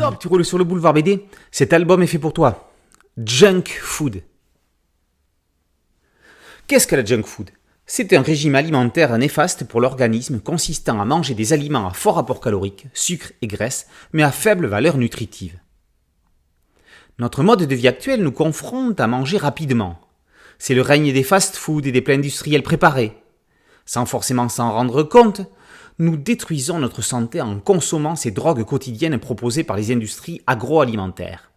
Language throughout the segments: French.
Stop, tu roules sur le boulevard BD. Cet album est fait pour toi. Junk food. Qu'est-ce que la junk food ? C'est un régime alimentaire néfaste pour l'organisme consistant à manger des aliments à fort apport calorique, sucre et graisse, mais à faible valeur nutritive. Notre mode de vie actuel nous confronte à manger rapidement. C'est le règne des fast-foods et des plats industriels préparés. Sans forcément s'en rendre compte, nous détruisons notre santé en consommant ces drogues quotidiennes proposées par les industries agroalimentaires.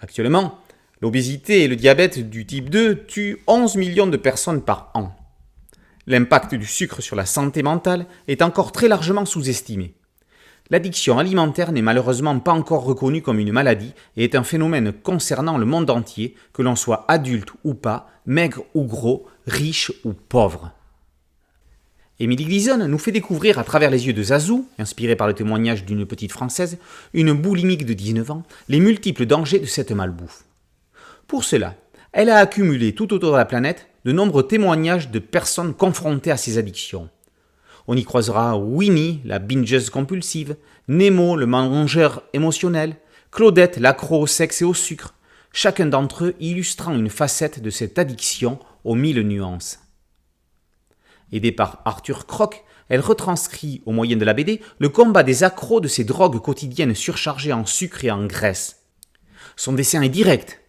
Actuellement, l'obésité et le diabète du type 2 tuent 11 millions de personnes par an. L'impact du sucre sur la santé mentale est encore très largement sous-estimé. L'addiction alimentaire n'est malheureusement pas encore reconnue comme une maladie et est un phénomène concernant le monde entier, que l'on soit adulte ou pas, maigre ou gros, riche ou pauvre. Émilie Gleason nous fait découvrir à travers les yeux de Zazou, inspiré par le témoignage d'une petite Française, une boulimique de 19 ans, les multiples dangers de cette malbouffe. Pour cela, elle a accumulé tout autour de la planète de nombreux témoignages de personnes confrontées à ces addictions. On y croisera Winnie, la bingeuse compulsive, Nemo, le mangeur émotionnel, Claudette, l'accro au sexe et au sucre, chacun d'entre eux illustrant une facette de cette addiction aux 1000 nuances. Aidée par Arthur Croc, elle retranscrit, au moyen de la BD, le combat des accros de ces drogues quotidiennes surchargées en sucre et en graisse. Son dessin est direct,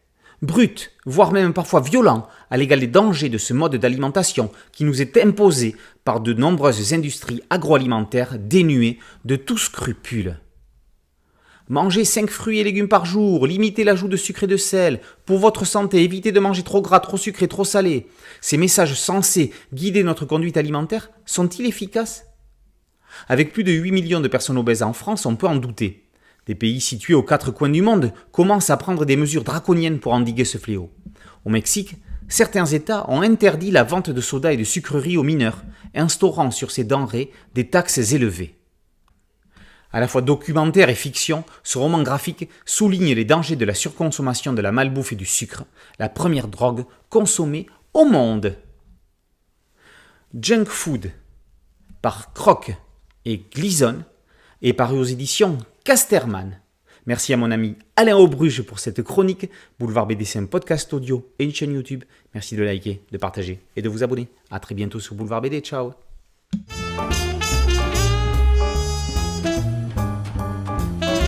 brut, voire même parfois violent, à l'égal des dangers de ce mode d'alimentation qui nous est imposé par de nombreuses industries agroalimentaires dénuées de tout scrupule. Mangez 5 fruits et légumes par jour, limitez l'ajout de sucre et de sel. Pour votre santé, évitez de manger trop gras, trop sucré, trop salé. Ces messages censés guider notre conduite alimentaire sont-ils efficaces ? Avec plus de 8 millions de personnes obèses en France, on peut en douter. Des pays situés aux 4 coins du monde commencent à prendre des mesures draconiennes pour endiguer ce fléau. Au Mexique, certains États ont interdit la vente de soda et de sucreries aux mineurs, instaurant sur ces denrées des taxes élevées. À la fois documentaire et fiction, ce roman graphique souligne les dangers de la surconsommation de la malbouffe et du sucre, la première drogue consommée au monde. Junk Food, par Croc et Gleason, est paru aux éditions Casterman. Merci à mon ami Alain Aubruge pour cette chronique. Boulevard BD, c'est un podcast audio et une chaîne YouTube. Merci de liker, de partager et de vous abonner. A très bientôt sur Boulevard BD. Ciao.